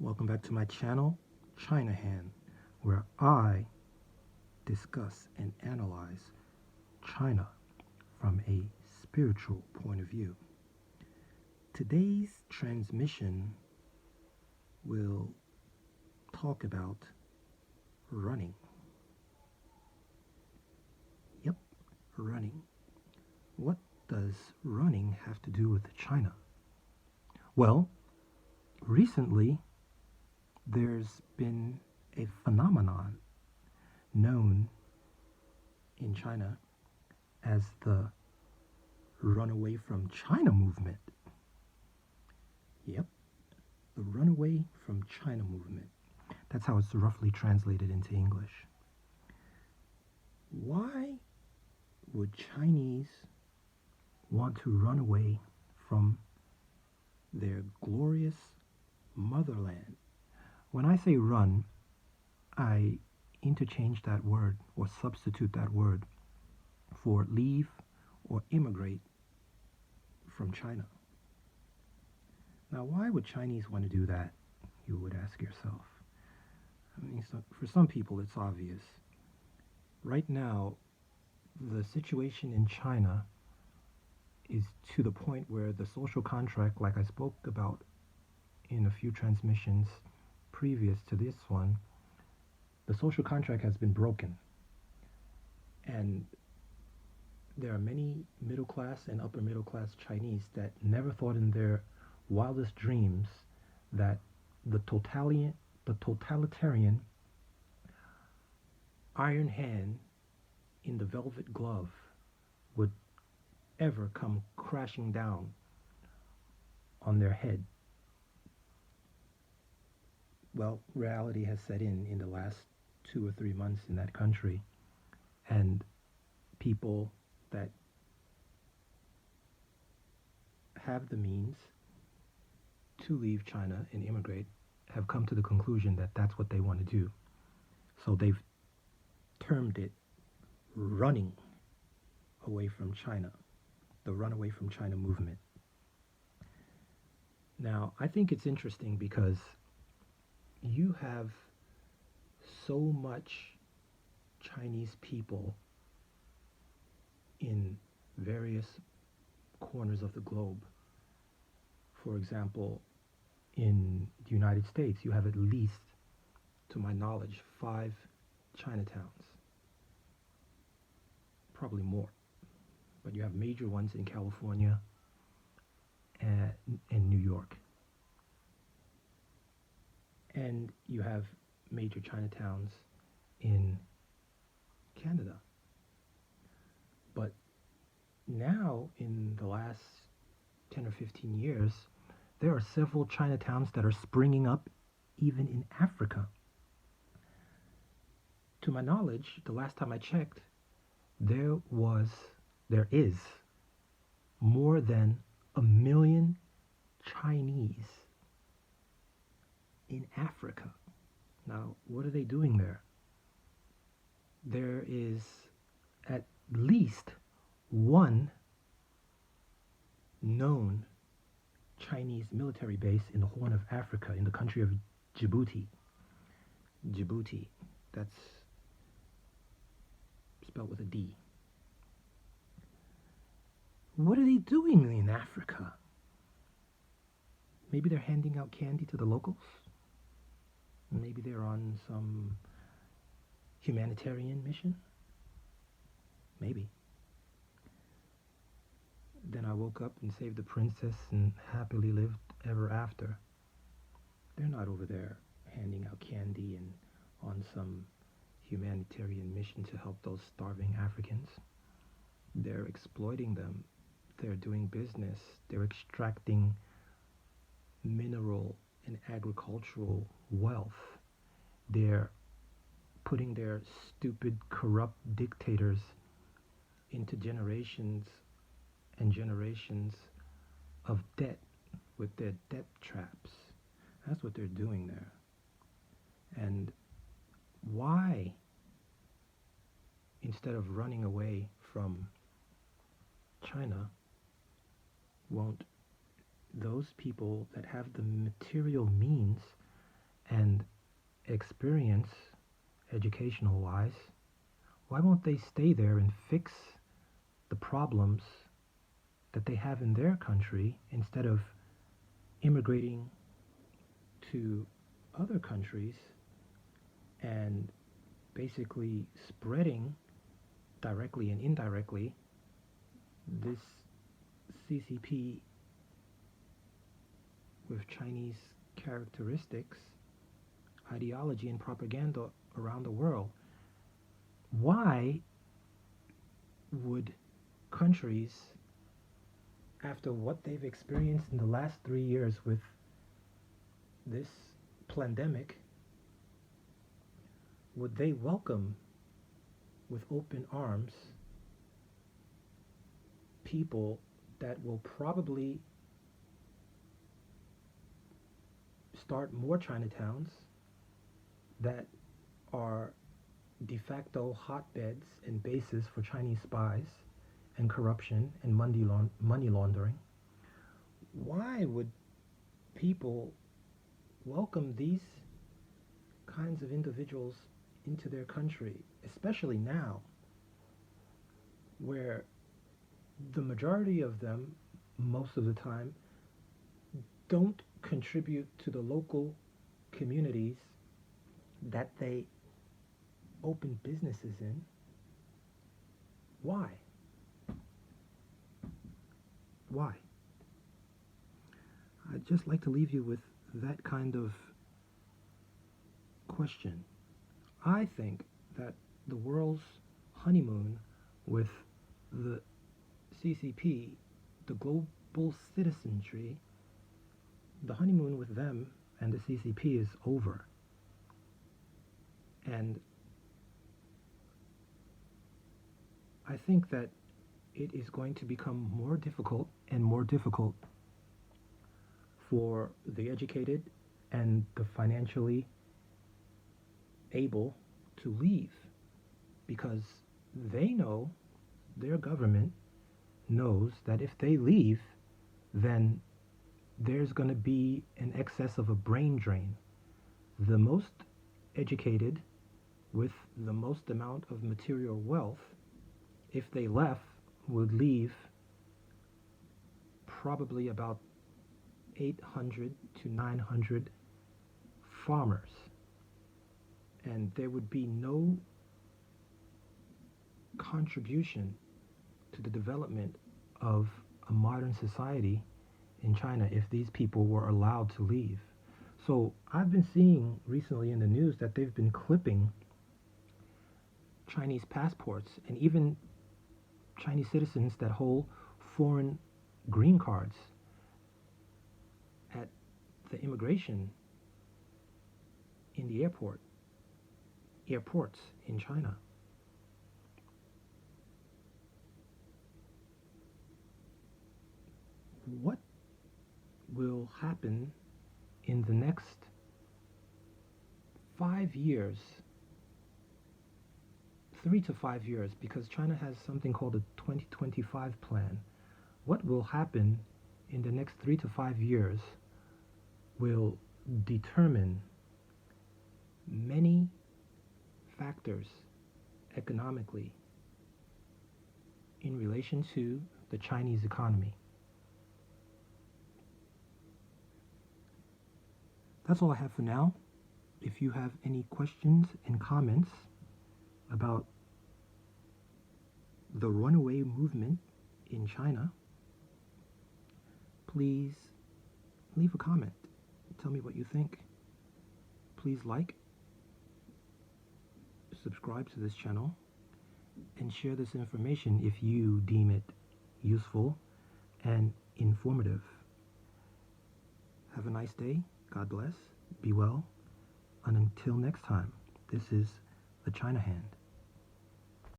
Welcome back to my channel, Chinahan, where I discuss and analyze China from a spiritual point of view. Today's transmission will talk about running. Yep, running. What does running have to do with China? Well, recently there's been a phenomenon known in China as the Runaway from China movement. Yep, the Runaway from China movement. That's how it's roughly translated into English. Why would Chinese want to run away from their glorious motherland? When I say run, I interchange that word or substitute that word for leave or immigrate from China. Now, why would Chinese want to do that? You would ask yourself. I mean, for some people, it's obvious. Right now, the situation in China is to the point where the social contract, like I spoke about in a few transmissions previous to this one, the social contract has been broken. And there are many middle class and upper middle class Chinese that never thought in their wildest dreams that the totalitarian iron hand in the velvet glove would ever come crashing down on their head. Well, reality has set in the last 2 or 3 months in that country, and people that have the means to leave China and immigrate have come to the conclusion that that's what they want to do. So they've termed it running away from China, the Runaway from China movement. Now, I think it's interesting because you have so much Chinese people in various corners of the globe. For example, in the United States, you have at least, to my knowledge, 5 Chinatowns. Probably more. But you have major ones in California and in New York. And you have major Chinatowns in Canada. But now, in the last 10 or 15 years, there are several Chinatowns that are springing up even in Africa. To my knowledge, the last time I checked, there is more than 1 million Chinese in Africa. Now, what are they doing there? There is at least one known Chinese military base in the Horn of Africa, in the country of Djibouti. Djibouti, that's spelled with a D. What are they doing in Africa? Maybe they're handing out candy to the locals? Maybe they're on some humanitarian mission? Maybe. Then I woke up and saved the princess and happily lived ever after. They're not over there handing out candy and on some humanitarian mission to help those starving Africans. They're exploiting them. They're doing business. They're extracting mineral and agricultural wealth. They're putting their stupid, corrupt dictators into generations and generations of debt with their debt traps. That's what they're doing there. And why, instead of running away from China, won't those people that have the material means and experience educational wise, why won't they stay there and fix the problems that they have in their country instead of immigrating to other countries and basically spreading directly and indirectly this CCP with Chinese characteristics, ideology, and propaganda around the world? Why would countries, after what they've experienced in the last 3 years with this pandemic, would they welcome with open arms people that will probably start more Chinatowns that are de facto hotbeds and bases for Chinese spies and corruption and money laundering? Why would people welcome these kinds of individuals into their country, especially now, where the majority of them, most of the time, don't contribute to the local communities that they open businesses in? Why? Why? I'd just like to leave you with that kind of question. I think that the world's honeymoon with the CCP, the global citizenry, the honeymoon with them and the CCP is over. And I think that it is going to become more difficult and more difficult for the educated and the financially able to leave, because they know, their government knows that if they leave, then there's going to be an excess of a brain drain. The most educated with the most amount of material wealth, if they left, would leave probably about 800 to 900 farmers, and there would be no contribution to the development of a modern society in China if these people were allowed to leave. So I've been seeing recently in the news that they've been clipping Chinese passports and even Chinese citizens that hold foreign green cards at the immigration in the airports in China. What will happen in the next 5 years, 3 to 5 years, because China has something called the 2025 plan? What will happen in the next 3 to 5 years will determine many factors economically in relation to the Chinese economy. That's all I have for now. If you have any questions and comments about the runaway movement in China, please leave a comment. Tell me what you think. Please like, subscribe to this channel, and share this information if you deem it useful and informative. Have a nice day. God bless. Be well. And until next time, this is the China Hand.